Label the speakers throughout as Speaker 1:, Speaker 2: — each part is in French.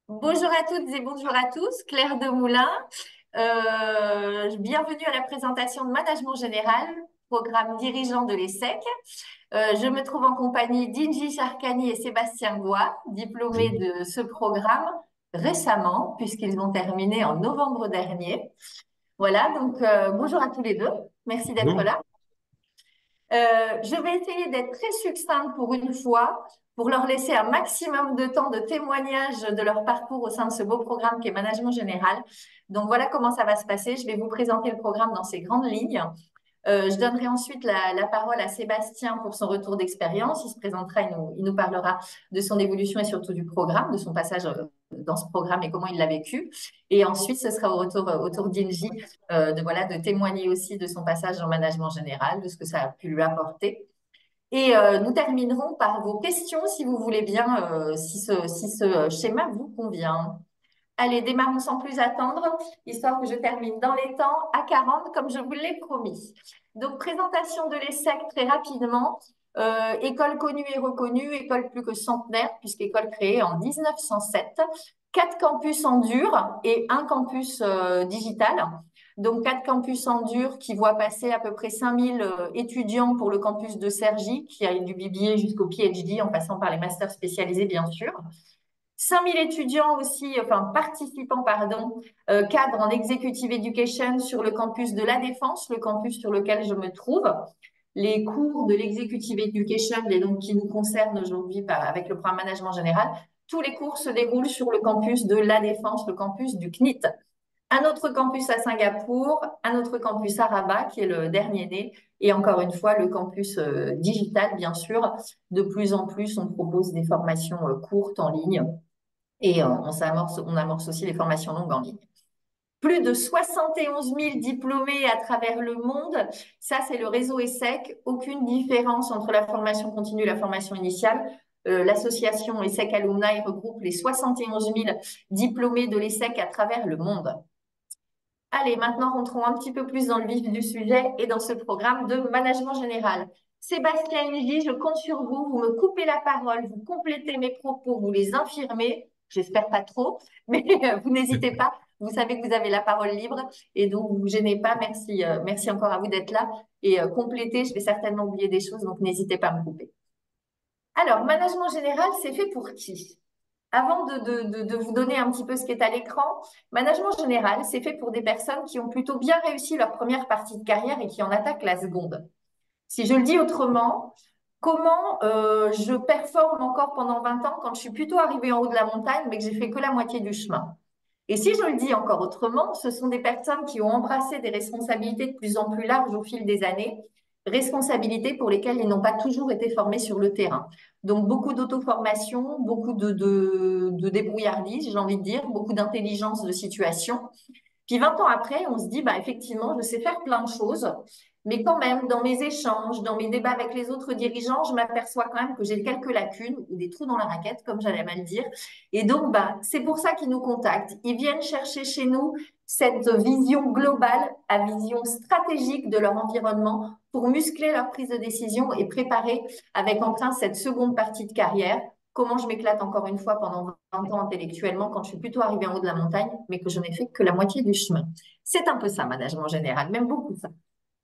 Speaker 1: Bonjour à toutes et bonjour à tous, Claire Demoulin. Bienvenue à la présentation de Management Général, programme dirigeant de l'ESSEC. Je me trouve en compagnie d'Inji Sharkani et Sébastien Goua, diplômés
Speaker 2: Bonjour.
Speaker 1: de ce programme récemment, puisqu'ils ont terminé en novembre dernier. Voilà, donc bonjour à tous les deux. Merci d'être
Speaker 2: Bonjour.
Speaker 1: là. Je vais essayer d'être très succincte pour une fois, pour leur laisser un maximum de temps de témoignage de leur parcours au sein de ce beau programme qui est Management Général. Donc voilà comment ça va se passer. Je vais vous présenter le programme dans ses grandes lignes. Je donnerai ensuite la parole à Sébastien pour son retour d'expérience. Il se présentera, il nous parlera de son évolution et surtout du programme, de son passage dans ce programme et comment il l'a vécu. Et ensuite, ce sera au tour d'Inji de témoigner aussi de son passage en management général, de ce que ça a pu lui apporter. Et nous terminerons par vos questions, si vous voulez bien, si ce schéma vous convient. Allez, démarrons sans plus attendre, histoire que je termine dans les temps à 40, comme je vous l'ai promis. Donc, présentation de l'ESSEC très rapidement. École connue et reconnue, école plus que centenaire, puisqu'école créée en 1907. 4 campus en dur et un campus digital. Donc, 4 campus en dur qui voient passer à peu près 5000 étudiants pour le campus de Cergy, qui a du BBA jusqu'au PhD, en passant par les masters spécialisés, bien sûr. 5000 étudiants aussi, enfin participants, pardon, cadres en executive education sur le campus de La Défense, le campus sur lequel je me trouve. Les cours de l'executive education, et donc qui nous concernent aujourd'hui avec le programme management général, tous les cours se déroulent sur le campus de La Défense, le campus du CNIT. Un autre campus à Singapour, un autre campus à Rabat, qui est le dernier né, et encore une fois, le campus digital, bien sûr. De plus en plus, on propose des formations courtes en ligne et on amorce aussi les formations longues en ligne. Plus de 71 000 diplômés à travers le monde. Ça, c'est le réseau ESSEC. Aucune différence entre la formation continue et la formation initiale. L'association ESSEC Alumni regroupe les 71 000 diplômés de l'ESSEC à travers le monde. Allez, maintenant, rentrons un petit peu plus dans le vif du sujet et dans ce programme de management général. Sébastien Ingy, je compte sur vous. Vous me coupez la parole, vous complétez mes propos, vous les infirmez. J'espère pas trop, mais vous n'hésitez pas. Vous savez que vous avez la parole libre et donc vous vous gênez pas. Merci, merci encore à vous d'être là et complétez. Je vais certainement oublier des choses, donc n'hésitez pas à me couper. Alors, management général, c'est fait pour qui? Avant de vous donner un petit peu ce qui est à l'écran, management général, c'est fait pour des personnes qui ont plutôt bien réussi leur première partie de carrière et qui en attaquent la seconde. Si je le dis autrement, comment je performe encore pendant 20 ans quand je suis plutôt arrivée en haut de la montagne, mais que j'ai fait que la moitié du chemin? Et si je le dis encore autrement, ce sont des personnes qui ont embrassé des responsabilités de plus en plus larges au fil des années, responsabilités pour lesquelles ils n'ont pas toujours été formés sur le terrain. Donc beaucoup d'auto-formation, beaucoup de débrouillardise, j'ai envie de dire, beaucoup d'intelligence de situation. Puis 20 ans après, on se dit, bah, effectivement, je sais faire plein de choses, mais quand même, dans mes échanges, dans mes débats avec les autres dirigeants, je m'aperçois quand même que j'ai quelques lacunes ou des trous dans la raquette, comme j'allais mal dire. Et donc, bah, c'est pour ça qu'ils nous contactent. Ils viennent chercher chez nous cette vision globale, à vision stratégique de leur environnement pour muscler leur prise de décision et préparer avec emprunt cette seconde partie de carrière. Comment je m'éclate encore une fois pendant 20 ans intellectuellement quand je suis plutôt arrivée en haut de la montagne, mais que je n'ai fait que la moitié du chemin. C'est un peu ça, management général, même beaucoup ça.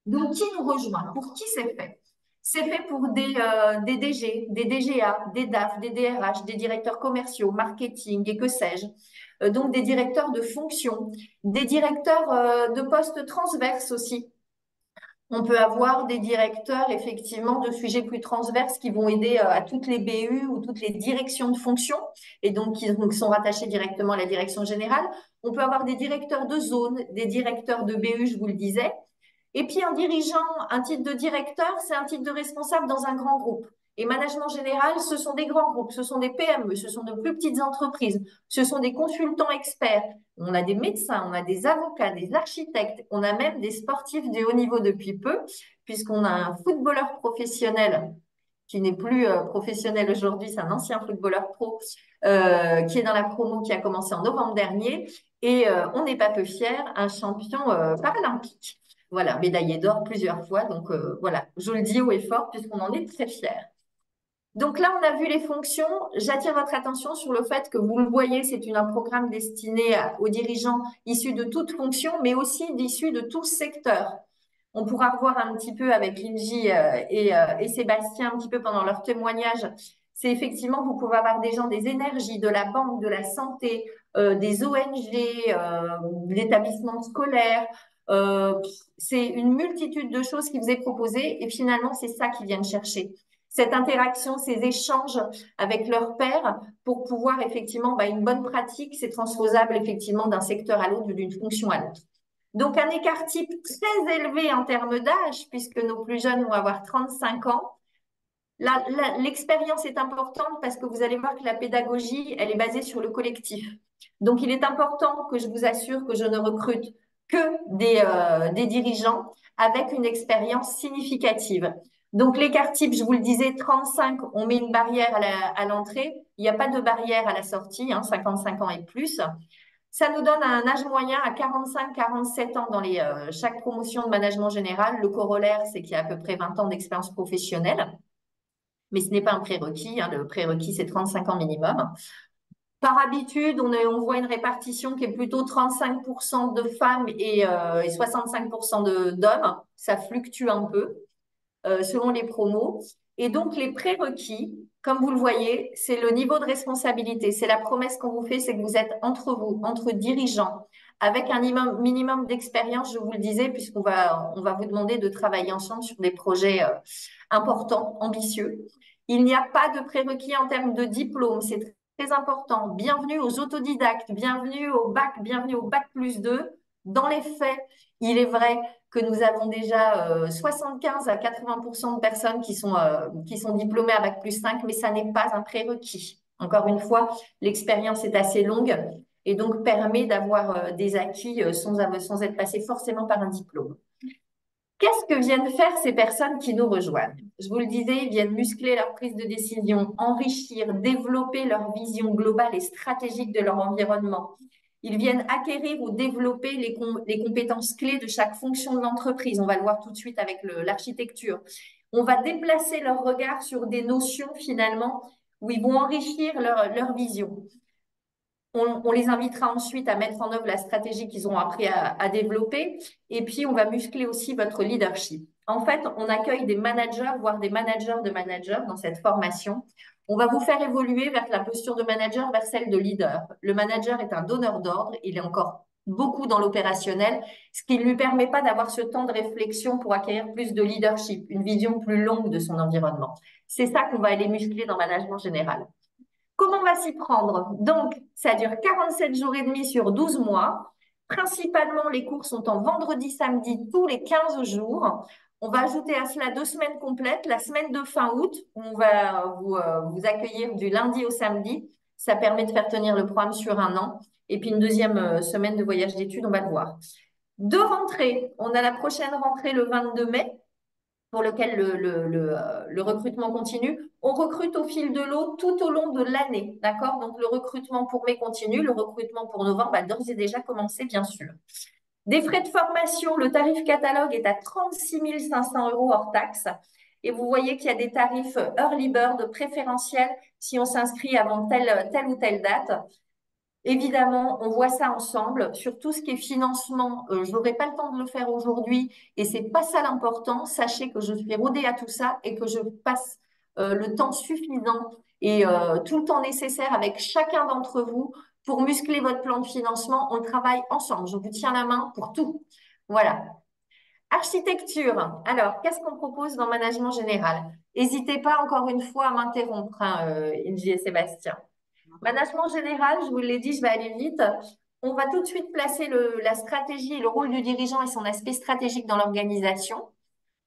Speaker 1: Donc, qui nous rejoint? Pour qui c'est fait? C'est fait pour des DG, des DGA, des DAF, des DRH, des directeurs commerciaux, marketing et que sais-je. Donc, des directeurs de fonction, des directeurs de postes transverses aussi. On peut avoir des directeurs, effectivement, de sujets plus transverses qui vont aider à toutes les BU ou toutes les directions de fonction et donc qui sont rattachés directement à la direction générale. On peut avoir des directeurs de zone, des directeurs de BU, je vous le disais. Et puis un dirigeant, un titre de directeur, c'est un titre de responsable dans un grand groupe. Et management général, ce sont des grands groupes, ce sont des PME, ce sont de plus petites entreprises, ce sont des consultants experts. On a des médecins, on a des avocats, des architectes, on a même des sportifs de haut niveau depuis peu, puisqu'on a un footballeur professionnel qui n'est plus professionnel aujourd'hui, c'est un ancien footballeur pro qui est dans la promo qui a commencé en novembre dernier. Et on n'est pas peu fiers, un champion paralympique. Voilà, médaillé d'or plusieurs fois. Donc voilà, je le dis haut et fort puisqu'on en est très fiers. Donc là, on a vu les fonctions. J'attire votre attention sur le fait que vous le voyez, c'est un programme destiné aux dirigeants issus de toute fonction, mais aussi issus de tout secteur. On pourra revoir un petit peu avec Linji et Sébastien un petit peu pendant leur témoignage. C'est effectivement, vous pouvez avoir des gens des énergies, de la banque, de la santé, des ONG, l'établissement scolaire. Euh, c'est une multitude de choses qui vous est proposée et finalement, c'est ça qu'ils viennent chercher. Cette interaction, ces échanges avec leurs pairs pour pouvoir effectivement, une bonne pratique, c'est transposable effectivement d'un secteur à l'autre, d'une fonction à l'autre. Donc, un écart type très élevé en termes d'âge, puisque nos plus jeunes vont avoir 35 ans. L'expérience est importante parce que vous allez voir que la pédagogie, elle est basée sur le collectif. Donc, il est important que je vous assure que je ne recrute que des dirigeants avec une expérience significative. Donc, l'écart type, je vous le disais, 35, on met une barrière à l'entrée. Il n'y a pas de barrière à la sortie, 55 ans et plus. Ça nous donne un âge moyen à 45-47 ans dans chaque promotion de management général. Le corollaire, c'est qu'il y a à peu près 20 ans d'expérience professionnelle, mais ce n'est pas un prérequis. Le prérequis, c'est 35 ans minimum. Par habitude, on voit une répartition qui est plutôt 35% de femmes et 65% d'hommes. Ça fluctue un peu selon les promos. Et donc, les prérequis, comme vous le voyez, c'est le niveau de responsabilité. C'est la promesse qu'on vous fait, c'est que vous êtes entre vous, entre dirigeants, avec un minimum d'expérience, je vous le disais, on va vous demander de travailler ensemble sur des projets importants, ambitieux. Il n'y a pas de prérequis en termes de diplôme, c'est très important. Bienvenue aux autodidactes, bienvenue au bac plus 2. Dans les faits, il est vrai que nous avons déjà 75 à 80% de personnes qui sont diplômées à bac plus 5, mais ça n'est pas un prérequis. Encore une fois, l'expérience est assez longue et donc permet d'avoir des acquis sans être passé forcément par un diplôme. Qu'est-ce que viennent faire ces personnes qui nous rejoignent? Je vous le disais, ils viennent muscler leur prise de décision, enrichir, développer leur vision globale et stratégique de leur environnement. Ils viennent acquérir ou développer les compétences clés de chaque fonction de l'entreprise. On va le voir tout de suite avec l'architecture. On va déplacer leur regard sur des notions finalement où ils vont enrichir leur vision. On les invitera ensuite à mettre en œuvre la stratégie qu'ils ont appris à développer. Et puis, on va muscler aussi votre leadership. En fait, on accueille des managers, voire des managers de managers dans cette formation. On va vous faire évoluer vers la posture de manager, vers celle de leader. Le manager est un donneur d'ordre. Il est encore beaucoup dans l'opérationnel, ce qui ne lui permet pas d'avoir ce temps de réflexion pour acquérir plus de leadership, une vision plus longue de son environnement. C'est ça qu'on va aller muscler dans le management général. Comment on va s'y prendre? Donc, ça dure 47 jours et demi sur 12 mois. Principalement, les cours sont en vendredi, samedi, tous les 15 jours. On va ajouter à cela 2 semaines complètes, la semaine de fin août, où on va vous accueillir du lundi au samedi. Ça permet de faire tenir le programme sur un an. Et puis une deuxième semaine de voyage d'études, on va le voir. Deux rentrées. On a la prochaine rentrée le 22 mai pour lequel le recrutement continue. On recrute au fil de l'eau tout au long de l'année, d'accord? Donc, le recrutement pour mai continue, le recrutement pour novembre a d'ores et déjà commencé, bien sûr. Des frais de formation, le tarif catalogue est à 36 500 € hors taxe. Et vous voyez qu'il y a des tarifs early bird préférentiels si on s'inscrit avant telle ou telle date. Évidemment, on voit ça ensemble. Sur tout ce qui est financement, je n'aurai pas le temps de le faire aujourd'hui et c'est pas ça l'important. Sachez que je suis rodée à tout ça et que je passe le temps suffisant et tout le temps nécessaire avec chacun d'entre vous pour muscler votre plan de financement. On travaille ensemble. Je vous tiens la main pour tout. Voilà. Architecture. Alors, qu'est-ce qu'on propose dans Management Général? N'hésitez pas encore une fois à m'interrompre, Ingy et Sébastien. Management général, je vous l'ai dit, je vais aller vite. On va tout de suite placer la stratégie et le rôle du dirigeant et son aspect stratégique dans l'organisation.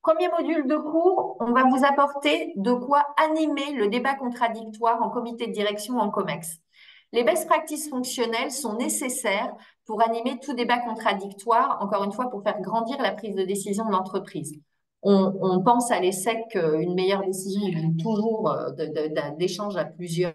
Speaker 1: Premier module de cours, on va vous apporter de quoi animer le débat contradictoire en comité de direction ou en COMEX. Les best practices fonctionnelles sont nécessaires pour animer tout débat contradictoire, encore une fois, pour faire grandir la prise de décision de l'entreprise. On pense à l'ESSEC qu'une meilleure décision vient toujours d'échanges à plusieurs.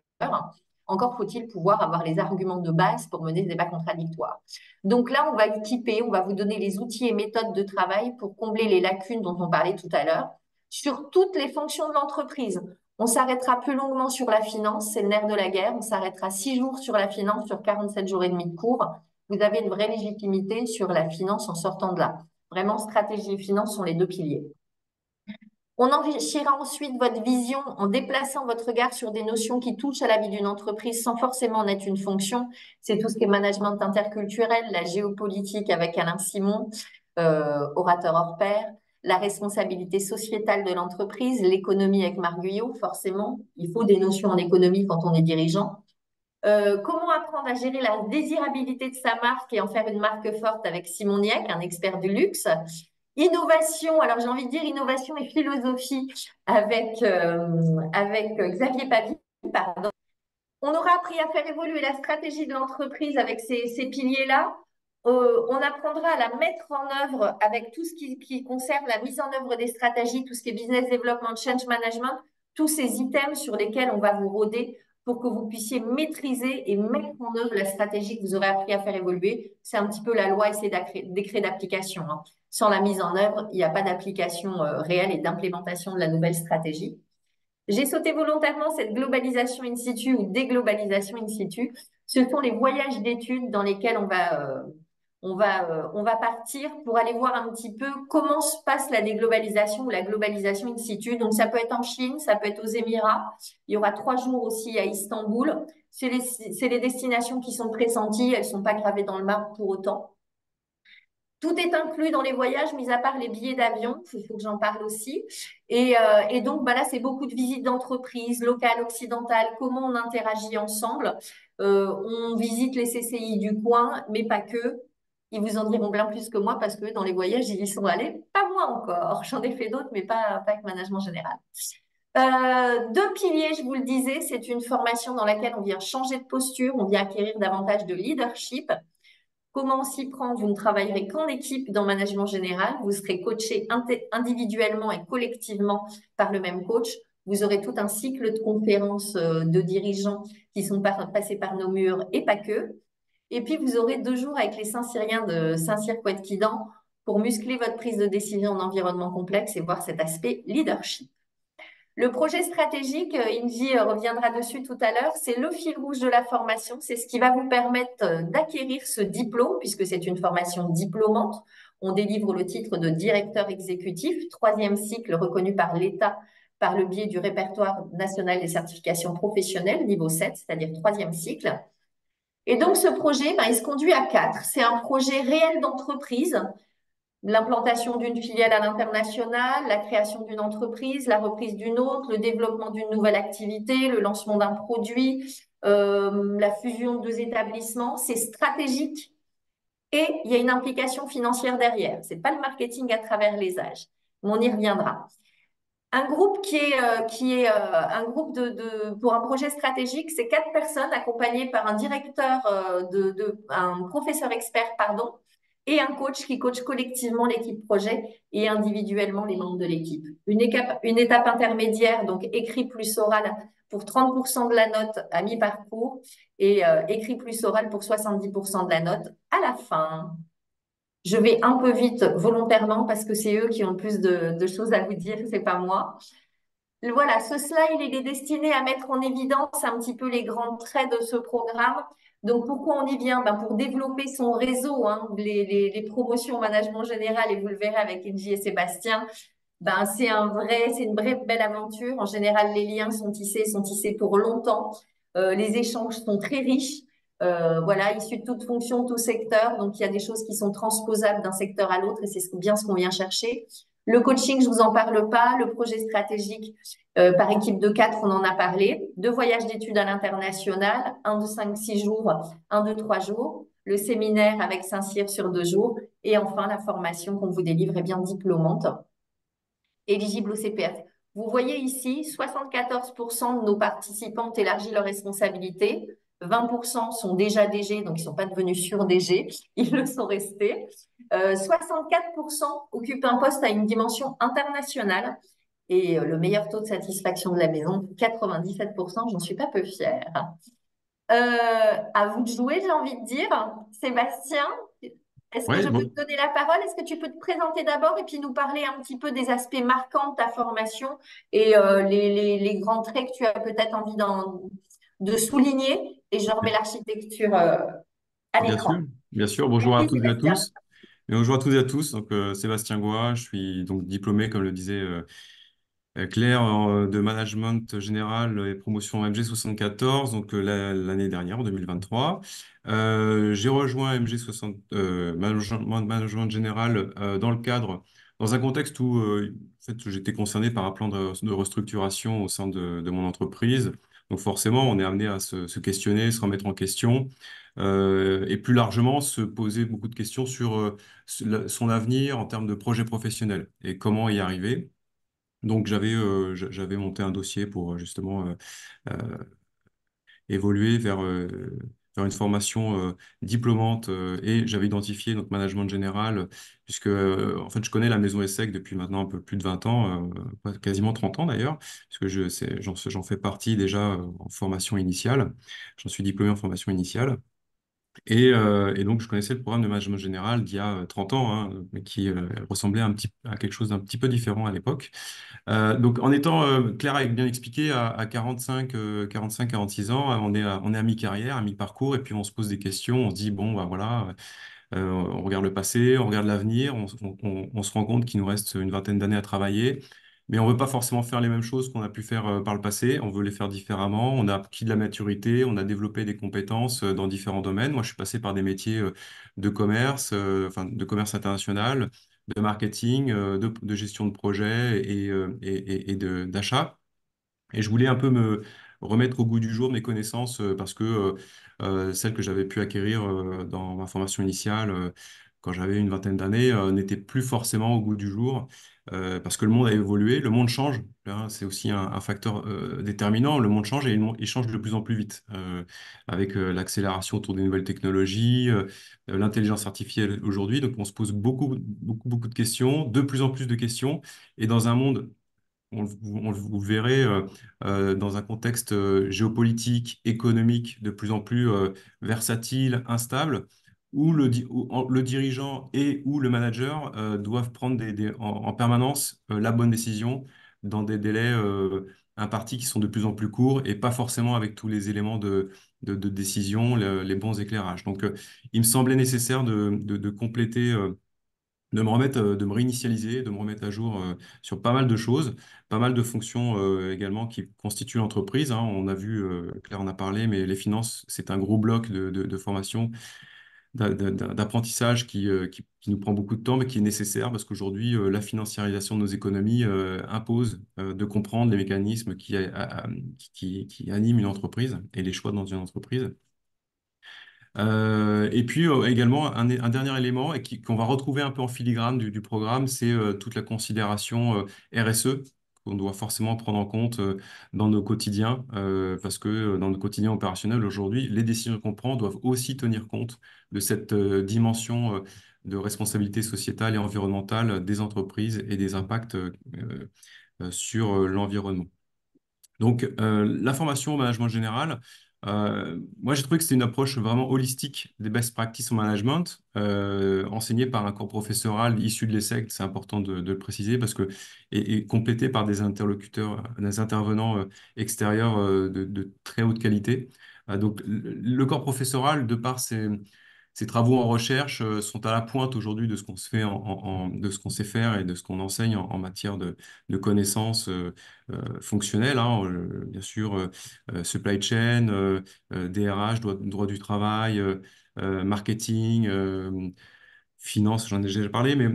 Speaker 1: Encore faut-il pouvoir avoir les arguments de base pour mener des débats contradictoires. Donc là, on va équiper, on va vous donner les outils et méthodes de travail pour combler les lacunes dont on parlait tout à l'heure sur toutes les fonctions de l'entreprise. On s'arrêtera plus longuement sur la finance, c'est le nerf de la guerre. On s'arrêtera 6 jours sur la finance, sur 47 jours et demi de cours. Vous avez une vraie légitimité sur la finance en sortant de là. Vraiment, stratégie et finance sont les deux piliers. On enrichira ensuite votre vision en déplaçant votre regard sur des notions qui touchent à la vie d'une entreprise sans forcément en être une fonction. C'est tout ce qui est management interculturel, la géopolitique avec Alain Simon, orateur hors pair, la responsabilité sociétale de l'entreprise, l'économie avec Marc Guyot, forcément. Il faut des notions en économie quand on est dirigeant. Comment apprendre à gérer la désirabilité de sa marque et en faire une marque forte avec Simon Niec, un expert du luxe. Innovation, alors j'ai envie de dire innovation et philosophie avec Xavier Pavie, pardon. On aura appris à faire évoluer la stratégie de l'entreprise avec ces piliers-là. On apprendra à la mettre en œuvre avec tout ce qui concerne la mise en œuvre des stratégies, tout ce qui est business development, change management, tous ces items sur lesquels on va vous rôder pour que vous puissiez maîtriser et mettre en œuvre la stratégie que vous aurez appris à faire évoluer. C'est un petit peu la loi et ses décrets d'application, hein. Sans la mise en œuvre, il n'y a pas d'application réelle et d'implémentation de la nouvelle stratégie. J'ai sauté volontairement cette globalisation in situ ou déglobalisation in situ. Ce sont les voyages d'études dans lesquels on va partir pour aller voir un petit peu comment se passe la déglobalisation ou la globalisation in situ. Donc, ça peut être en Chine, ça peut être aux Émirats. Il y aura 3 jours aussi à Istanbul. C'est les destinations qui sont pressenties. Elles ne sont pas gravées dans le marbre pour autant. Tout est inclus dans les voyages, mis à part les billets d'avion. Il faut que j'en parle aussi. Et donc, bah là, c'est beaucoup de visites d'entreprises locales, occidentales, comment on interagit ensemble. On visite les CCI du coin, mais pas que. Ils vous en diront bien plus que moi parce que dans les voyages, ils y sont allés. Pas moi encore. J'en ai fait d'autres, mais pas avec management général. Deux piliers, je vous le disais, c'est une formation dans laquelle on vient changer de posture, on vient acquérir davantage de leadership. Comment on s'y prend? Vous ne travaillerez qu'en équipe dans Management Général. Vous serez coaché individuellement et collectivement par le même coach. Vous aurez tout un cycle de conférences de dirigeants qui sont passés par nos murs et pas que. Et puis, vous aurez 2 jours avec les Saint-Cyriens de Saint-Cyr-Couët-Quidan pour muscler votre prise de décision en environnement complexe et voir cet aspect leadership. Le projet stratégique, Ingy reviendra dessus tout à l'heure, c'est le fil rouge de la formation. C'est ce qui va vous permettre d'acquérir ce diplôme, puisque c'est une formation diplômante. On délivre le titre de directeur exécutif, 3e cycle reconnu par l'État par le biais du répertoire national des certifications professionnelles, niveau 7, c'est-à-dire 3e cycle. Et donc, ce projet, il se conduit à 4. C'est un projet réel d'entreprise, l'implantation d'une filiale à l'international, la création d'une entreprise, la reprise d'une autre, le développement d'une nouvelle activité, le lancement d'un produit, la fusion de 2 établissements. C'est stratégique et il y a une implication financière derrière. C'est pas le marketing à travers les âges, mais on y reviendra. Un groupe un groupe pour un projet stratégique, c'est 4 personnes accompagnées par un directeur, un professeur expert, pardon, et un coach qui coach collectivement l'équipe projet et individuellement les membres de l'équipe. Une étape intermédiaire, donc écrit plus oral pour 30% de la note à mi-parcours et écrit plus oral pour 70% de la note à la fin. Je vais un peu vite volontairement parce que c'est eux qui ont le plus de choses à vous dire, c'est pas moi. Voilà, ce slide, il est destiné à mettre en évidence un petit peu les grands traits de ce programme. Donc, pourquoi on y vient? Pour développer son réseau, hein, les promotions au management général, et vous le verrez avec Ingy et Sébastien, c'est une vraie belle aventure. En général, les liens sont tissés pour longtemps. Les échanges sont très riches. Voilà, issus de toute fonction, tout secteur. Donc, il y a des choses qui sont transposables d'un secteur à l'autre et c'est bien ce qu'on vient chercher. Le coaching, je vous en parle pas. Le projet stratégique par équipe de 4, on en a parlé. 2 voyages d'études à l'international, un de 5-6 jours, un de 3 jours. Le séminaire avec Saint-Cyr sur 2 jours. Et enfin, la formation qu'on vous délivre est bien diplômante, éligible au CPF. Vous voyez ici, 74% de nos participants ont élargi leurs responsabilités. 20% sont déjà DG, donc ils ne sont pas devenus sur-DG, ils le sont restés. 64% occupent un poste à une dimension internationale. Et le meilleur taux de satisfaction de la maison, 97%, j'en suis pas peu fière. À vous de jouer, j'ai envie de dire. Sébastien, Est-ce que
Speaker 2: Ouais,
Speaker 1: je peux
Speaker 2: bon,
Speaker 1: te donner la parole? Est-ce que tu peux te présenter d'abord et puis nous parler un petit peu des aspects marquants de ta formation et les grands traits que tu as peut-être envie de souligner? Et je remets l'architecture à
Speaker 2: bien sûr,
Speaker 1: l'écran.
Speaker 2: bien sûr. Bonjour à
Speaker 1: Merci
Speaker 2: toutes et à
Speaker 1: Sébastien.
Speaker 2: tous. Et bonjour à toutes et à tous. Donc, Sébastien Goua, je suis donc diplômé, comme le disait Claire, de management général et promotion MG 74, donc l'année dernière, en 2023. J'ai rejoint MG 60, management général dans le cadre, dans un contexte où en fait, j'étais concerné par un plan de restructuration au sein de mon entreprise. Donc forcément, on est amené à se questionner, se remettre en question, et plus largement se poser beaucoup de questions sur son avenir en termes de projet professionnel et comment y arriver. Donc j'avais monté un dossier pour justement euh, évoluer vers une formation diplômante, et j'avais identifié notre management général puisque en fait je connais la maison ESSEC depuis maintenant un peu plus de 20 ans, quasiment 30 ans d'ailleurs, puisque j'en fais partie déjà en formation initiale. J'en suis diplômé en formation initiale. Et donc, je connaissais le programme de management général d'il y a 30 ans, hein, mais qui ressemblait à quelque chose d'un petit peu différent à l'époque. Donc, en étant, Claire a bien expliqué, à 45, 46 ans, on est à mi-carrière, à mi-parcours, et puis on se pose des questions, on se dit, bon, bah voilà, on regarde le passé, on regarde l'avenir, on se rend compte qu'il nous reste une vingtaine d'années à travailler, mais on veut pas forcément faire les mêmes choses qu'on a pu faire par le passé, on veut les faire différemment, on a acquis de la maturité, on a développé des compétences dans différents domaines. Moi, je suis passé par des métiers de commerce, enfin de commerce international, de marketing, de gestion de projet d'achat. Et je voulais un peu me remettre au goût du jour mes connaissances, parce que celles que j'avais pu acquérir dans ma formation initiale quand j'avais une vingtaine d'années n'étaient plus forcément au goût du jour, parce que le monde a évolué, le monde change, hein, c'est aussi un facteur déterminant. Le monde change et il change de plus en plus vite, avec l'accélération autour des nouvelles technologies, l'intelligence artificielle aujourd'hui. Donc on se pose beaucoup de questions, de plus en plus de questions, et dans un monde, vous le verrez, dans un contexte géopolitique, économique de plus en plus versatile, instable, où le dirigeant et ou le manager doivent prendre en permanence la bonne décision dans des délais impartis qui sont de plus en plus courts et pas forcément avec tous les éléments de décision, les bons éclairages. Donc, il me semblait nécessaire de compléter, de me réinitialiser, de me remettre à jour sur pas mal de choses, pas mal de fonctions également qui constituent l'entreprise, hein. On a vu, Claire en a parlé, mais les finances, c'est un gros bloc de formation, d'apprentissage qui nous prend beaucoup de temps, mais qui est nécessaire parce qu'aujourd'hui, la financiarisation de nos économies impose de comprendre les mécanismes qui animent une entreprise et les choix dans une entreprise. Et puis également un dernier élément et qu'on va retrouver un peu en filigrane du programme, c'est toute la considération RSE qu'on doit forcément prendre en compte dans nos quotidiens, parce que dans nos quotidiens opérationnels aujourd'hui, les décisions qu'on prend doivent aussi tenir compte de cette dimension de responsabilité sociétale et environnementale des entreprises et des impacts sur l'environnement. Donc, la formation au management général, moi j'ai trouvé que c'était une approche vraiment holistique des best practices au management, enseignée par un corps professoral issu de l'ESSEC, c'est important de le préciser, parce que, et complété par des interlocuteurs, des intervenants extérieurs de très haute qualité. Donc, le corps professoral, de par ses travaux en recherche, sont à la pointe aujourd'hui de ce qu'on se fait de ce qu'on sait faire et de ce qu'on enseigne en matière de connaissances fonctionnelles, hein, bien sûr, supply chain, DRH, droit du travail, marketing, finance, j'en ai déjà parlé, mais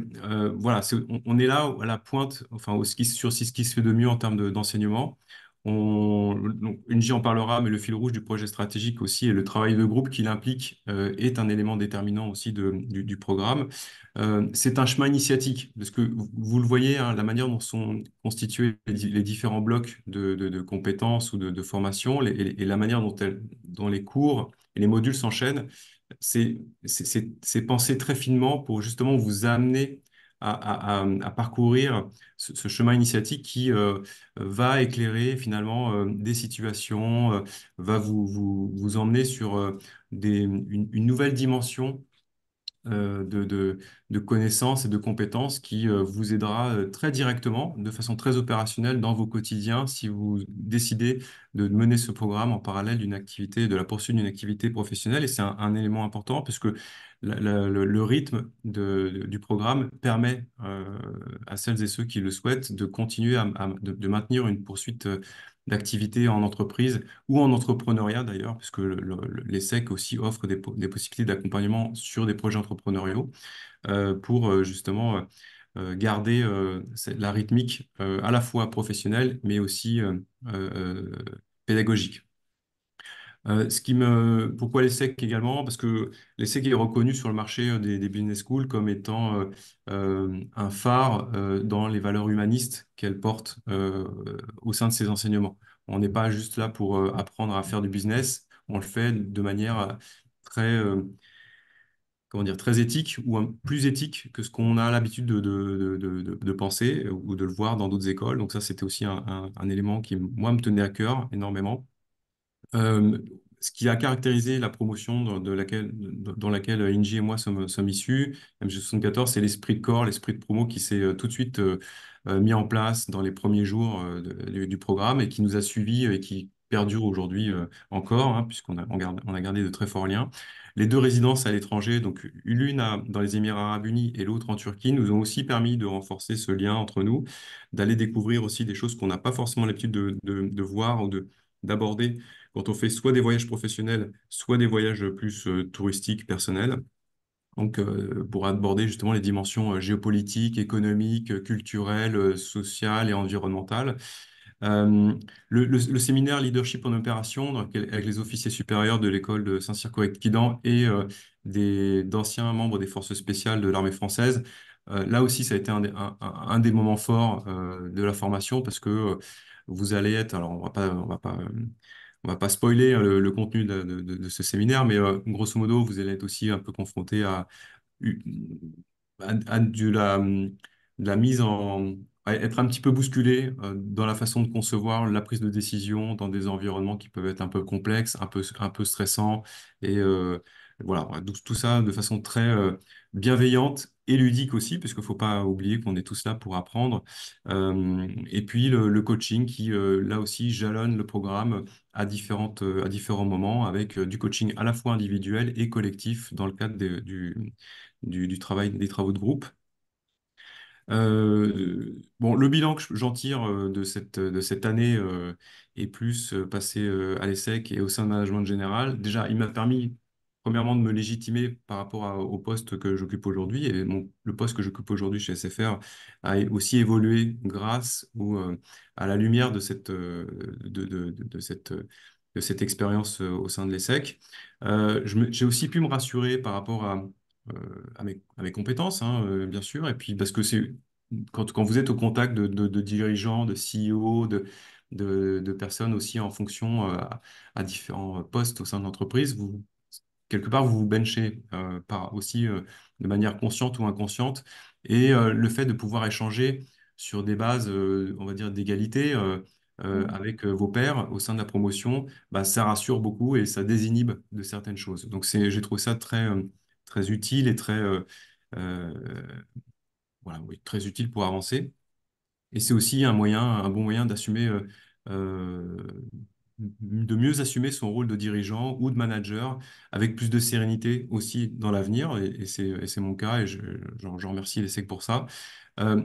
Speaker 2: voilà, on est là à la pointe, enfin, sur ce qui se fait de mieux en termes d'enseignement. Donc, Unji en parlera, mais le fil rouge du projet stratégique aussi et le travail de groupe qu'il implique est un élément déterminant aussi du programme. C'est un chemin initiatique, parce que vous le voyez, hein, la manière dont sont constitués les différents blocs de compétences ou de formation, et la manière dont les cours et les modules s'enchaînent, c'est pensé très finement pour justement vous amener à parcourir ce chemin initiatique qui va éclairer finalement des situations, va vous emmener sur une nouvelle dimension de connaissances et de compétences qui vous aidera très directement, de façon très opérationnelle dans vos quotidiens si vous décidez de mener ce programme en parallèle d'une activité, de la poursuite d'une activité professionnelle. Et c'est un élément important puisque le rythme du programme permet à celles et ceux qui le souhaitent de continuer de maintenir une poursuite d'activité en entreprise ou en entrepreneuriat d'ailleurs, puisque l'ESSEC aussi offre des possibilités d'accompagnement sur des projets entrepreneuriaux pour justement garder la rythmique à la fois professionnelle mais aussi pédagogique. Pourquoi l'ESSEC également? Parce que l'ESSEC est reconnu sur le marché des business schools comme étant un phare dans les valeurs humanistes qu'elle porte au sein de ses enseignements. On n'est pas juste là pour apprendre à faire du business, on le fait de manière très, comment dire, très éthique ou plus éthique que ce qu'on a l'habitude de penser ou de le voir dans d'autres écoles. Donc ça, c'était aussi un élément qui, moi, me tenait à cœur énormément. Euh, Ce qui a caractérisé la promotion dans laquelle Ingy et moi sommes issus, MG74, c'est l'esprit de corps, l'esprit de promo qui s'est tout de suite mis en place dans les premiers jours du programme et qui nous a suivis et qui perdure aujourd'hui encore, hein, on a gardé de très forts liens. Les deux résidences à l'étranger, donc dans les Émirats Arabes Unis et l'autre en Turquie, nous ont aussi permis de renforcer ce lien entre nous, d'aller découvrir aussi des choses qu'on n'a pas forcément l'habitude de voir ou d'aborder quand on fait soit des voyages professionnels, soit des voyages plus touristiques, personnels. Donc, pour aborder justement les dimensions géopolitiques, économiques, culturelles, sociales et environnementales. Euh, le séminaire Leadership en opération, avec les officiers supérieurs de l'école de Saint-Cyr-Coëtquidan et d'anciens membres des forces spéciales de l'armée française, là aussi, ça a été un des moments forts de la formation parce que vous allez être, alors on va pas spoiler le contenu de ce séminaire, mais grosso modo, vous allez être aussi un peu confronté à de la mise en, à être un petit peu bousculé dans la façon de concevoir la prise de décision dans des environnements qui peuvent être un peu complexes, un peu stressants, et voilà, tout ça de façon très bienveillante et ludique aussi, parce qu'il faut pas oublier qu'on est tous là pour apprendre. Et puis le coaching qui, là aussi, jalonne le programme à différents moments avec du coaching à la fois individuel et collectif dans le cadre du travail, des travaux de groupe. Bon, le bilan que j'en tire de cette année et plus passée à l'ESSEC et au sein de management général, déjà, il m'a permis, premièrement, de me légitimer par rapport au poste que j'occupe aujourd'hui. Et le poste que j'occupe aujourd'hui chez SFR a aussi évolué grâce à la lumière de cette expérience au sein de l'ESSEC. J'ai aussi pu me rassurer par rapport à mes compétences, hein, bien sûr, et puis parce que quand vous êtes au contact de dirigeants, de CEO, de personnes aussi en fonction à différents postes au sein de l'entreprise, quelque part, vous vous benchez aussi de manière consciente ou inconsciente. Et le fait de pouvoir échanger sur des bases, on va dire, d'égalité avec vos pairs au sein de la promotion, bah, ça rassure beaucoup et ça désinhibe de certaines choses. Donc, j'ai trouvé ça très utile et euh, voilà, oui, très utile pour avancer. Et c'est aussi un bon moyen d'assumer, euh, de mieux assumer son rôle de dirigeant ou de manager avec plus de sérénité aussi dans l'avenir. Et c'est mon cas et j'en remercie l'ESSEC pour ça. Euh,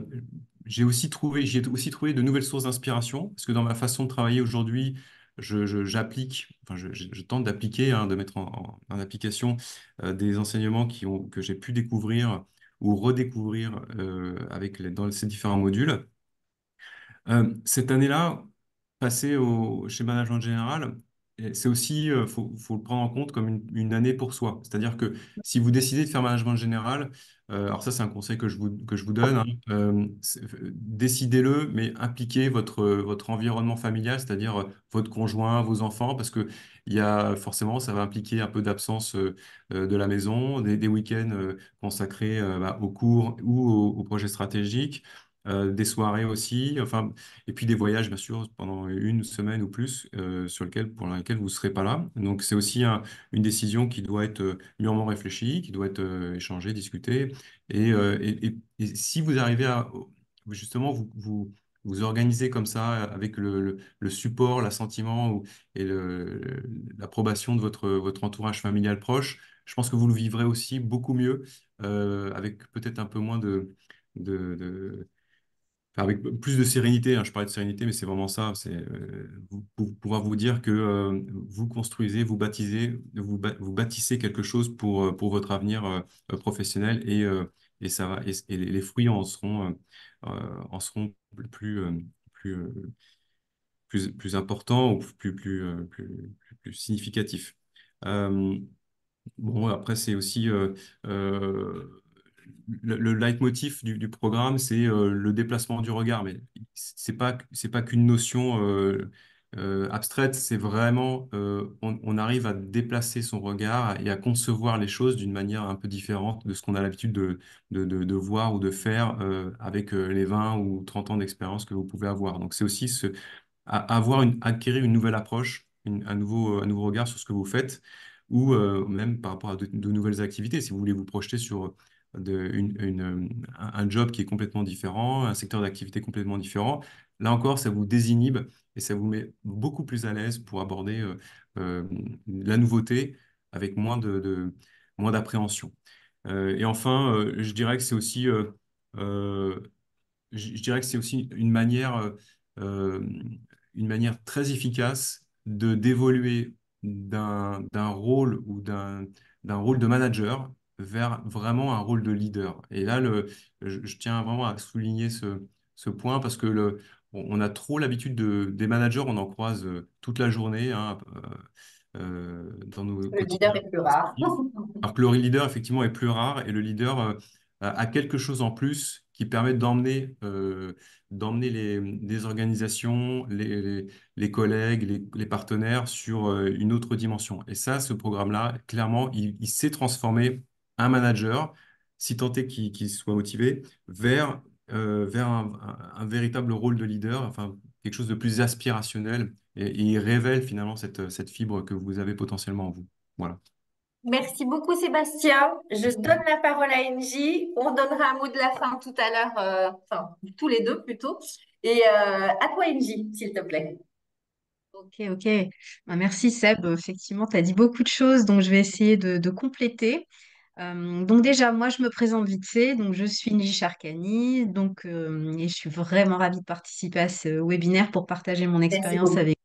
Speaker 2: j'ai aussi trouvé de nouvelles sources d'inspiration parce que dans ma façon de travailler aujourd'hui, je tente d'appliquer, hein, de mettre en application des enseignements que j'ai pu découvrir ou redécouvrir dans ces différents modules. Cette année-là, chez Management Général, c'est aussi, faut le prendre en compte comme une année pour soi. C'est-à-dire que si vous décidez de faire Management Général, alors ça c'est un conseil que je vous donne, hein, décidez-le, mais impliquez votre environnement familial, c'est-à-dire votre conjoint, vos enfants, parce que forcément, ça va impliquer un peu d'absence de la maison, des week-ends consacrés bah, aux cours ou aux projets stratégiques. des soirées aussi, enfin, et puis des voyages, bien sûr, pendant une semaine ou plus, pour lesquels vous ne serez pas là. Donc, c'est aussi une décision qui doit être mûrement réfléchie, qui doit être échangée, discutée. Et si vous arrivez à, justement, vous organiser comme ça, avec le support, l'assentiment et l'approbation de votre entourage familial proche, je pense que vous le vivrez aussi beaucoup mieux, avec peut-être un peu moins de enfin, avec plus de sérénité, hein. Je parlais de sérénité, mais c'est vraiment ça. C'est pour pouvoir vous dire que vous construisez, vous bâtissez quelque chose pour votre avenir professionnel et ça va, et les fruits en seront plus, euh, plus importants ou plus significatifs. Euh, Bon, après, c'est aussi le leitmotiv du programme, c'est le déplacement du regard. Mais c'est pas qu'une notion abstraite, c'est vraiment, on arrive à déplacer son regard et à concevoir les choses d'une manière un peu différente de ce qu'on a l'habitude de voir ou de faire avec les 20 ou 30 ans d'expérience que vous pouvez avoir. Donc, c'est aussi acquérir une nouvelle approche, un nouveau regard sur ce que vous faites, ou même par rapport à de nouvelles activités. Si vous voulez vous projeter sur un job qui est complètement différent, un secteur d'activité complètement différent, là encore, ça vous désinhibe et ça vous met beaucoup plus à l'aise pour aborder euh, la nouveauté avec moins d'appréhension. Et enfin, je dirais que c'est aussi euh, je dirais que c'est aussi euh, une manière très efficace de d'évoluer d'un rôle ou d'un rôle de manager vers vraiment un rôle de leader. Et là, je tiens vraiment à souligner ce point parce que on a trop l'habitude des managers, on en croise toute la journée, hein, dans nos
Speaker 1: Le leader
Speaker 2: quotidiens.
Speaker 1: est plus rare.
Speaker 2: Alors que le leader, effectivement, est plus rare et le leader a quelque chose en plus qui permet d'emmener les organisations, les collègues, les partenaires sur une autre dimension. Et ça, ce programme-là, clairement, il sait transformer un manager, si tant est qu'il soit motivé, vers un véritable rôle de leader, enfin, quelque chose de plus aspirationnel. Et il révèle finalement cette fibre que vous avez potentiellement en vous. Voilà.
Speaker 1: Merci beaucoup, Sébastien. Je donne la parole à Angie. On donnera un mot de la fin tout à l'heure, enfin, tous les deux plutôt. Et à toi, Angie, s'il te plaît.
Speaker 3: Ok, ok. Merci Seb. Effectivement, tu as dit beaucoup de choses, donc je vais essayer de compléter. Donc déjà, moi, je me présente vite fait. Donc, je suis Niji Charkani, et je suis vraiment ravie de participer à ce webinaire pour partager mon
Speaker 1: Merci
Speaker 3: expérience
Speaker 1: beaucoup.
Speaker 3: avec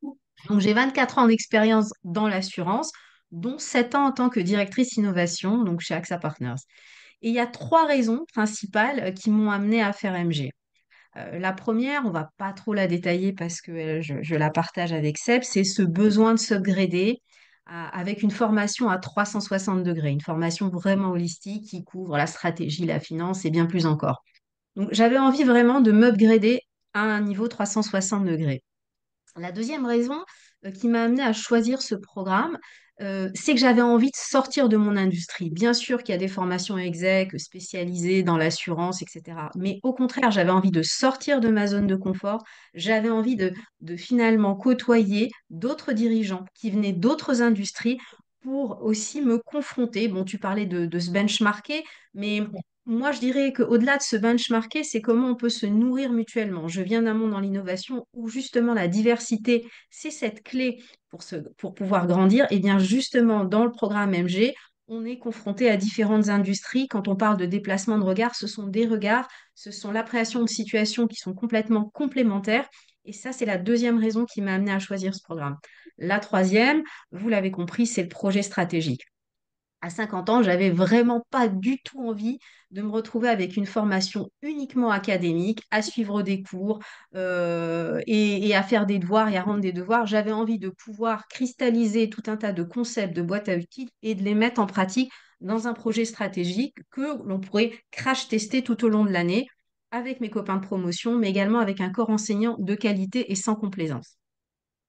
Speaker 3: vous. Donc, j'ai 24 ans d'expérience dans l'assurance, dont 7 ans en tant que directrice innovation, donc chez AXA Partners. Et il y a trois raisons principales qui m'ont amenée à faire MG. La première, on va pas trop la détailler parce que je la partage avec Seb, c'est ce besoin de s'upgrader avec une formation à 360 degrés, une formation vraiment holistique qui couvre la stratégie, la finance et bien plus encore. Donc j'avais envie vraiment de m'upgrader à un niveau 360 degrés. La deuxième raison qui m'a amenée à choisir ce programme, c'est que j'avais envie de sortir de mon industrie. Bien sûr qu'il y a des formations exec spécialisées dans l'assurance, etc. Mais au contraire, j'avais envie de sortir de ma zone de confort. J'avais envie de finalement côtoyer d'autres dirigeants qui venaient d'autres industries pour aussi me confronter. Bon, tu parlais de se benchmarker, mais moi, je dirais qu'au-delà de se benchmarker, c'est comment on peut se nourrir mutuellement. Je viens d'un monde dans l'innovation où justement la diversité, c'est cette clé pour pouvoir grandir. Et bien justement, dans le programme MG, on est confronté à différentes industries. Quand on parle de déplacement de regard, ce sont des regards, ce sont l'appréhension de situations qui sont complètement complémentaires. Et ça, c'est la deuxième raison qui m'a amené à choisir ce programme. La troisième, vous l'avez compris, c'est le projet stratégique. À 50 ans, j'avais vraiment pas du tout envie de me retrouver avec une formation uniquement académique, à suivre des cours et à faire des devoirs et à rendre des devoirs. J'avais envie de pouvoir cristalliser tout un tas de concepts de boîte à outils et de les mettre en pratique dans un projet stratégique que l'on pourrait crash tester tout au long de l'année avec mes copains de promotion, mais également avec un corps enseignant de qualité et sans complaisance.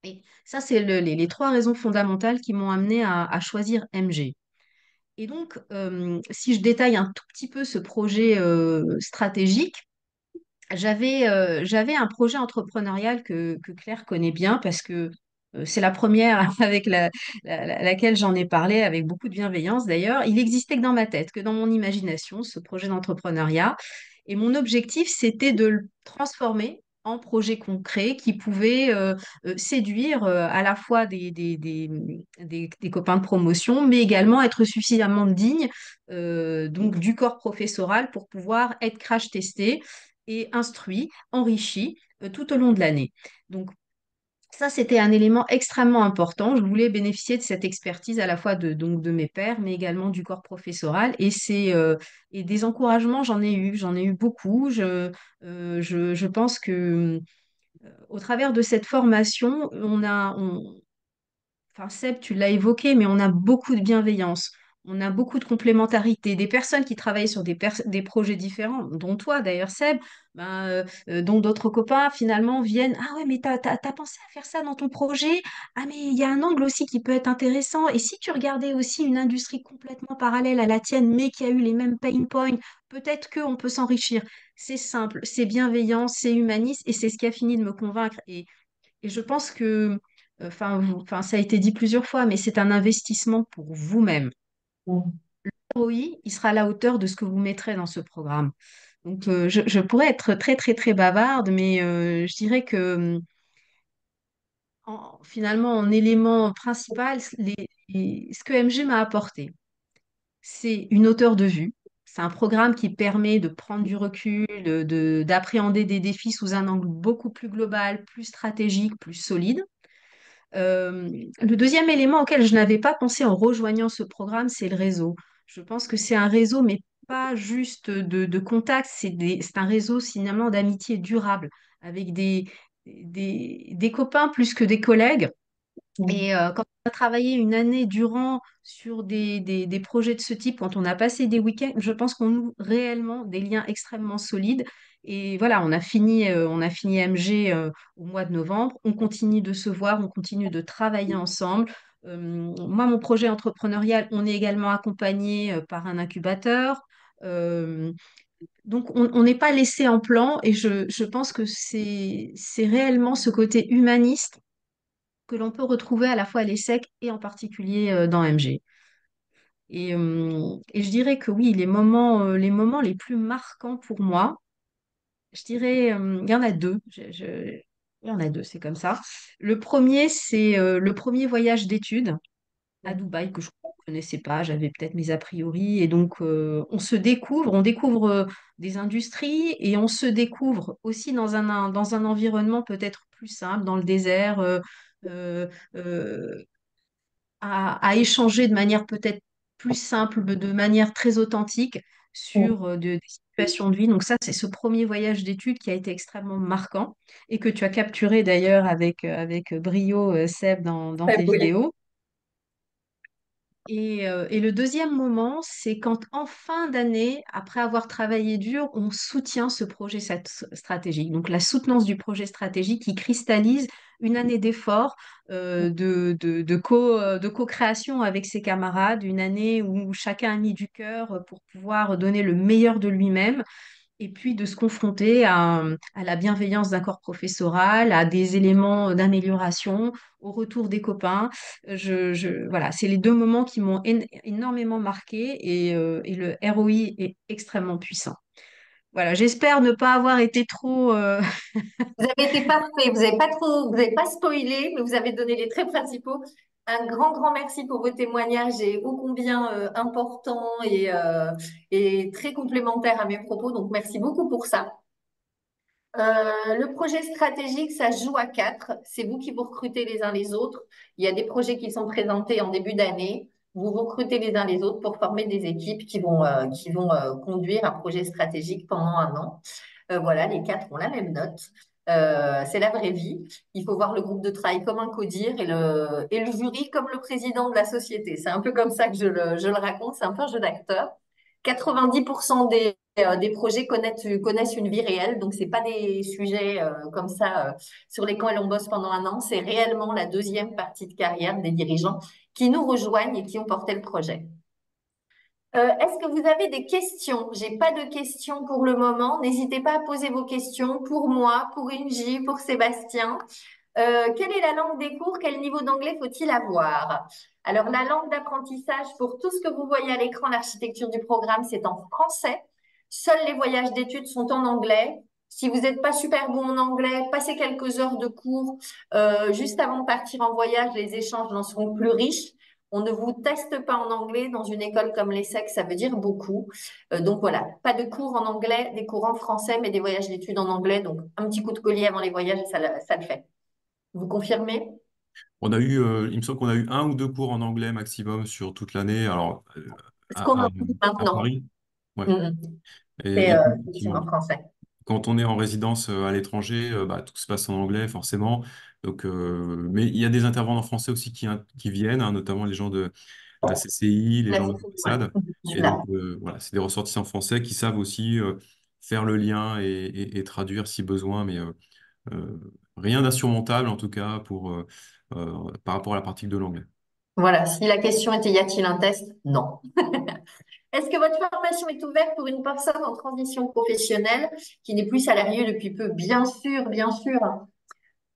Speaker 3: Et ça, c'est les trois raisons fondamentales qui m'ont amené à choisir MG. Et donc, si je détaille un tout petit peu ce projet stratégique, j'avais un projet entrepreneurial que Claire connaît bien parce que c'est la première avec laquelle j'en ai parlé avec beaucoup de bienveillance d'ailleurs. Il existait que dans ma tête, que dans mon imagination, ce projet d'entrepreneuriat. Et mon objectif, c'était de le transformer en projet concret qui pouvait séduire à la fois des copains de promotion, mais également être suffisamment digne donc du corps professoral pour pouvoir être crash testé et instruit, enrichi tout au long de l'année. Donc ça, c'était un élément extrêmement important. Je voulais bénéficier de cette expertise à la fois donc de mes pairs, mais également du corps professoral. Et des encouragements, j'en ai eu beaucoup. Je pense que au travers de cette formation, enfin, Seb, tu l'as évoqué, mais on a beaucoup de bienveillance, on a beaucoup de complémentarité, des personnes qui travaillent sur des projets différents, dont toi d'ailleurs, Seb, dont d'autres copains finalement viennent. Ah ouais, mais t'as pensé à faire ça dans ton projet? Ah, mais il y a un angle aussi qui peut être intéressant. Et si tu regardais aussi une industrie complètement parallèle à la tienne, mais qui a eu les mêmes pain points, peut-être qu'on peut s'enrichir. C'est simple, c'est bienveillant, c'est humaniste, et c'est ce qui a fini de me convaincre. Et je pense que, enfin, ça a été dit plusieurs fois, mais c'est un investissement pour vous-même. ROI, il sera à la hauteur de ce que vous mettrez dans ce programme. Donc, je pourrais être très, très, très bavarde, mais je dirais que finalement, en élément principal, ce que MG m'a apporté, c'est une hauteur de vue. C'est un programme qui permet de prendre du recul, d'appréhender des défis sous un angle beaucoup plus global, plus stratégique, plus solide. Le deuxième élément auquel je n'avais pas pensé en rejoignant ce programme, c'est le réseau. Je pense que c'est un réseau, mais pas juste de contacts, c'est un réseau finalement d'amitié durable avec des copains plus que des collègues. Et quand on a travaillé une année durant sur des projets de ce type, quand on a passé des week-ends, je pense qu'on noue réellement des liens extrêmement solides. Et voilà, on a fini MG au mois de novembre. On continue de se voir, on continue de travailler ensemble. Moi, mon projet entrepreneurial, on est également accompagné par un incubateur. Euh, donc, on n'est pas laissé en plan et je pense que c'est réellement ce côté humaniste que l'on peut retrouver à la fois à l'ESSEC et en particulier dans MG. Et je dirais que oui, les moments les plus marquants pour moi, je dirais, il y en a deux. Il y en a deux, c'est comme ça. Le premier, c'est le premier voyage d'études à Dubaï que je ne connaissais pas, j'avais peut-être mes a priori. Et donc, on découvre des industries et on se découvre aussi dans un environnement peut-être plus simple, dans le désert. Euh, euh, à échanger de manière peut-être plus simple, de manière très authentique sur des situations de vie. Donc ça, c'est ce premier voyage d'études qui a été extrêmement marquant et que tu as capturé d'ailleurs avec brio, Seb, dans
Speaker 1: Ouais,
Speaker 3: tes
Speaker 1: oui.
Speaker 3: vidéos. Et le deuxième moment, c'est quand en fin d'année, après avoir travaillé dur, on soutient ce projet stratégique. Donc la soutenance du projet stratégique qui cristallise une année d'efforts, de co-création avec ses camarades, une année où chacun a mis du cœur pour pouvoir donner le meilleur de lui-même et puis de se confronter à la bienveillance d'un corps professoral, à des éléments d'amélioration, au retour des copains. Voilà, c'est les deux moments qui m'ont énormément marqué et le ROI est extrêmement puissant. Voilà, j'espère ne pas avoir été trop...
Speaker 1: Vous avez été parfait, vous n'avez pas trop, vous n'avez pas spoilé, mais vous avez donné les traits principaux. Un grand, grand merci pour vos témoignages et ô combien importants et très complémentaires à mes propos. Donc, merci beaucoup pour ça. Le projet stratégique, ça se joue à quatre. C'est vous qui vous recrutez les uns les autres. Il y a des projets qui sont présentés en début d'année. Vous vous recrutez les uns les autres pour former des équipes qui vont conduire un projet stratégique pendant un an. Voilà, les quatre ont la même note. C'est la vraie vie. Il faut voir le groupe de travail comme un codir et le jury comme le président de la société. C'est un peu comme ça que je le raconte. C'est un peu un jeu d'acteur. 90% des projets connaissent une vie réelle, donc c'est pas des sujets comme ça sur lesquels on bosse pendant un an, c'est réellement la deuxième partie de carrière des dirigeants qui nous rejoignent et qui ont porté le projet. Est-ce que vous avez des questions? J'ai pas de questions pour le moment. N'hésitez pas à poser vos questions pour moi, pour Ingy, pour Sébastien. Quelle est la langue des cours? Quel niveau d'anglais faut-il avoir? Alors, la langue d'apprentissage pour tout ce que vous voyez à l'écran, l'architecture du programme, c'est en français. Seuls les voyages d'études sont en anglais. Si vous n'êtes pas super bon en anglais, passez quelques heures de cours juste avant de partir en voyage. Les échanges en seront plus riches. On ne vous teste pas en anglais dans une école comme l'ESSEC, ça veut dire beaucoup. Donc voilà, pas de cours en anglais, des cours en français, mais des voyages d'études en anglais. Donc un petit coup de collier avant les voyages, et ça le fait. Vous confirmez?
Speaker 2: On a eu, il me semble qu'on a eu un ou deux cours en anglais maximum sur toute l'année. Alors,
Speaker 1: Ce qu'on
Speaker 2: à,
Speaker 1: en
Speaker 2: à,
Speaker 1: dit
Speaker 2: à
Speaker 1: maintenant.
Speaker 2: Paris. Ouais.
Speaker 1: Mhm.
Speaker 2: Et,
Speaker 1: C'est
Speaker 2: et
Speaker 1: effectivement
Speaker 2: effectivement,
Speaker 1: français.
Speaker 2: quand on est en résidence à l'étranger, bah, tout se passe en anglais, forcément. Donc, mais il y a des intervenants français aussi qui viennent, hein, notamment les gens de la CCI, les
Speaker 1: Là,
Speaker 2: gens de
Speaker 1: c'est fini, ouais.
Speaker 2: l'ambassade.
Speaker 1: Je suis
Speaker 2: Et donc,
Speaker 1: là.
Speaker 2: voilà, c'est des ressortissants français qui savent aussi faire le lien et traduire si besoin, mais euh, rien d'insurmontable en tout cas par rapport à la pratique de l'anglais.
Speaker 1: Voilà. Si la question était y a-t-il un test? Non. Est-ce que votre formation est ouverte pour une personne en transition professionnelle qui n'est plus salariée depuis peu? Bien sûr, bien sûr.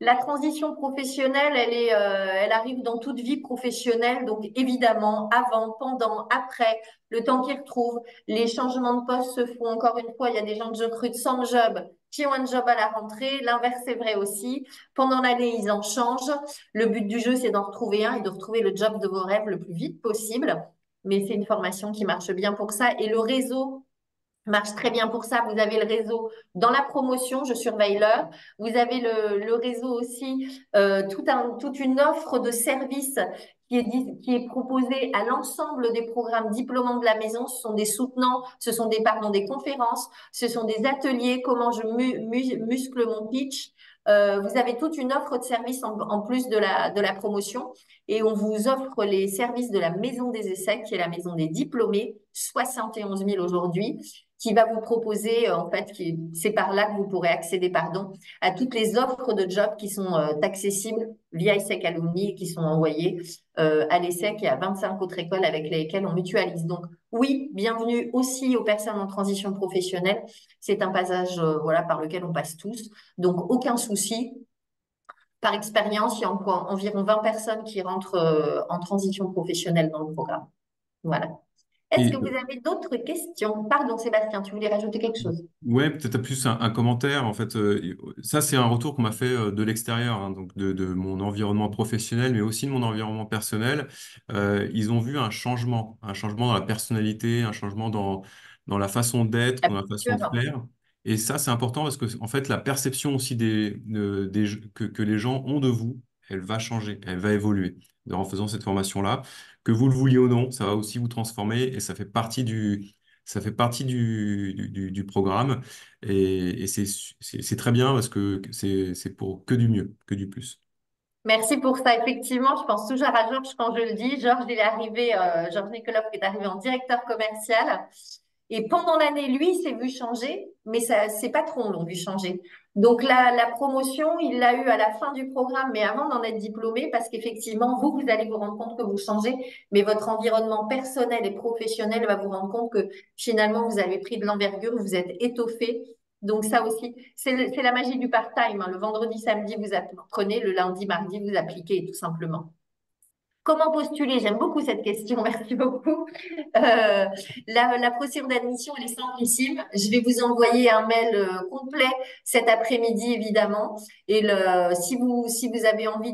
Speaker 1: La transition professionnelle, elle arrive dans toute vie professionnelle, donc évidemment, avant, pendant, après, le temps qu'ils retrouvent, les changements de poste se font encore une fois. Il y a des gens que je recrute sans job qui ont un job à la rentrée. L'inverse est vrai aussi. Pendant l'année, ils en changent. Le but du jeu, c'est d'en retrouver un et de retrouver le job de vos rêves le plus vite possible. Mais c'est une formation qui marche bien pour ça. Et le réseau marche très bien pour ça. Vous avez le réseau dans la promotion, je surveille l'heure. Vous avez le réseau aussi, toute une offre de services qui est proposée à l'ensemble des programmes diplômants de la maison. Ce sont des soutenants, ce sont des conférences, ce sont des ateliers, comment je muscle mon pitch. Vous avez toute une offre de services en plus de la promotion et on vous offre les services de la maison des essais, qui est la maison des diplômés, 71 000 aujourd'hui, qui va vous proposer, en fait, c'est par là que vous pourrez accéder, pardon, à toutes les offres de jobs qui sont accessibles via ESSEC Alumni et qui sont envoyées à l'ESSEC et à 25 autres écoles avec lesquelles on mutualise. Donc, oui, bienvenue aussi aux personnes en transition professionnelle. C'est un passage voilà, par lequel on passe tous. Donc, aucun souci. Par expérience, il y a environ 20 personnes qui rentrent en transition professionnelle dans le programme. Voilà. Est-ce que
Speaker 2: Et
Speaker 1: vous avez d'autres questions? Pardon, Sébastien, tu voulais rajouter quelque chose?
Speaker 2: ouais, peut-être plus un commentaire. En fait, ça, c'est un retour qu'on m'a fait de l'extérieur, hein, donc de mon environnement professionnel, mais aussi de mon environnement personnel. Ils ont vu un changement dans la personnalité, un changement dans la façon d'être,
Speaker 1: La
Speaker 2: dans la façon de
Speaker 1: posture.
Speaker 2: faire. Et ça, c'est important parce que, en fait, la perception aussi que les gens ont de vous, elle va changer, elle va évoluer en faisant cette formation-là. Que vous le vouliez ou non, ça va aussi vous transformer et ça fait partie du programme et c'est très bien parce que c'est pour que du mieux, que du plus.
Speaker 1: Merci pour ça. Effectivement, je pense toujours à Georges quand je le dis. Georges, il est arrivé, Georges Nikolov est arrivé en directeur commercial. Et pendant l'année, lui, il s'est vu changer, mais ça, ses patrons l'ont vu changer. Donc la promotion, il l'a eu à la fin du programme, mais avant d'en être diplômé, parce qu'effectivement, vous allez vous rendre compte que vous changez, mais votre environnement personnel et professionnel va vous rendre compte que finalement, vous avez pris de l'envergure, vous êtes étoffé. Donc ça aussi, c'est la magie du part-time, hein. Le vendredi, samedi, vous apprenez, le lundi, mardi, vous appliquez, tout simplement. Comment postuler? J'aime beaucoup cette question, merci beaucoup. La procédure d'admission, elle est simplissime. Je vais vous envoyer un mail complet cet après-midi, évidemment. Et si vous avez envie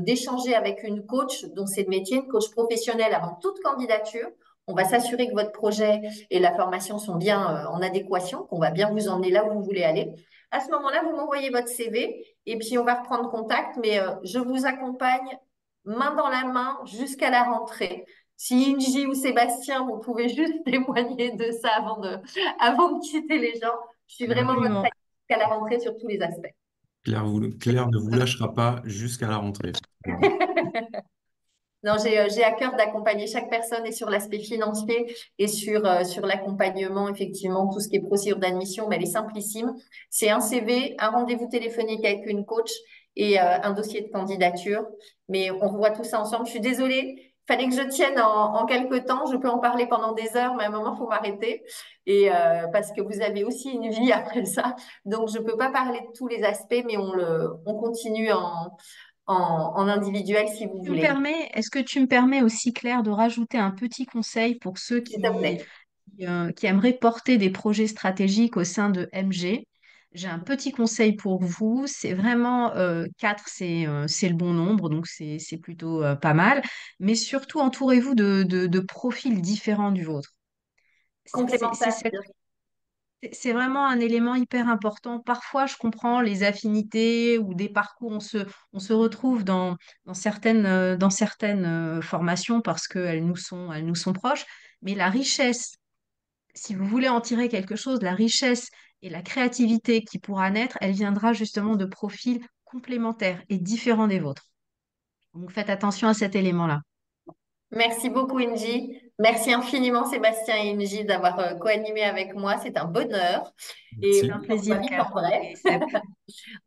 Speaker 1: d'échanger avec une coach, dont c'est le métier, une coach professionnelle avant toute candidature, on va s'assurer que votre projet et la formation sont bien en adéquation, qu'on va bien vous emmener là où vous voulez aller. À ce moment-là, vous m'envoyez votre CV et puis on va reprendre contact, mais je vous accompagne main dans la main jusqu'à la rentrée. Si Ingy ou Sébastien, vous pouvez juste témoigner de ça avant de quitter les gens. Je suis vraiment votre
Speaker 3: Absolument.
Speaker 1: alliée jusqu'à la rentrée sur tous les aspects.
Speaker 2: Claire ne vous lâchera pas jusqu'à la rentrée.
Speaker 1: Non, j'ai à cœur d'accompagner chaque personne et sur l'aspect financier et sur l'accompagnement, effectivement, tout ce qui est procédure d'admission, mais elle est simplissime. C'est un CV, un rendez-vous téléphonique avec une coach et un dossier de candidature. Mais on revoit tout ça ensemble. Je suis désolée, fallait que je tienne en quelques temps. Je peux en parler pendant des heures, mais à un moment, il faut m'arrêter. Et parce que vous avez aussi une vie après ça. Donc, je ne peux pas parler de tous les aspects, mais on continue en individuel si vous
Speaker 3: Tu me
Speaker 1: voulez.
Speaker 3: permets, est-ce que tu me permets aussi, Claire, de rajouter un petit conseil pour ceux
Speaker 1: S'il te plaît.
Speaker 3: qui aimeraient porter des projets stratégiques au sein de MG? J'ai un petit conseil pour vous. C'est vraiment 4, c'est le bon nombre, donc c'est plutôt pas mal. Mais surtout, entourez-vous de profils différents du vôtre. C'est
Speaker 1: Complémentaire.
Speaker 3: cette c'est vraiment un élément hyper important. Parfois, je comprends les affinités ou des parcours, on se retrouve dans certaines formations parce elles nous sont proches, mais la richesse, si vous voulez en tirer quelque chose, la richesse et la créativité qui pourra naître, elle viendra justement de profils complémentaires et différents des vôtres. Donc faites attention à cet élément-là.
Speaker 1: Merci beaucoup, Inji. Merci infiniment, Sébastien et Inji, d'avoir co-animé avec moi. C'est un bonheur. Et
Speaker 3: C'est un
Speaker 2: Merci.
Speaker 1: on se
Speaker 3: plaisir,
Speaker 1: revoit vite
Speaker 3: Claire
Speaker 1: en vrai.
Speaker 3: et Seb.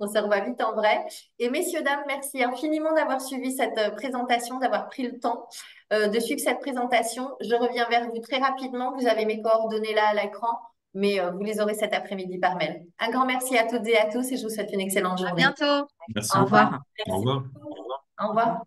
Speaker 1: On se revoit vite en vrai. Et messieurs, dames, merci infiniment d'avoir suivi cette présentation, d'avoir pris le temps de suivre cette présentation. Je reviens vers vous très rapidement. Vous avez mes coordonnées là à l'écran, mais vous les aurez cet après-midi par mail. Un grand merci à toutes et à tous et je vous souhaite une excellente
Speaker 3: À
Speaker 1: journée.
Speaker 3: bientôt.
Speaker 2: Merci
Speaker 1: Au
Speaker 3: Au
Speaker 2: beaucoup.
Speaker 1: revoir.
Speaker 3: revoir.
Speaker 2: Au
Speaker 1: Merci
Speaker 2: revoir.
Speaker 1: beaucoup. Au revoir.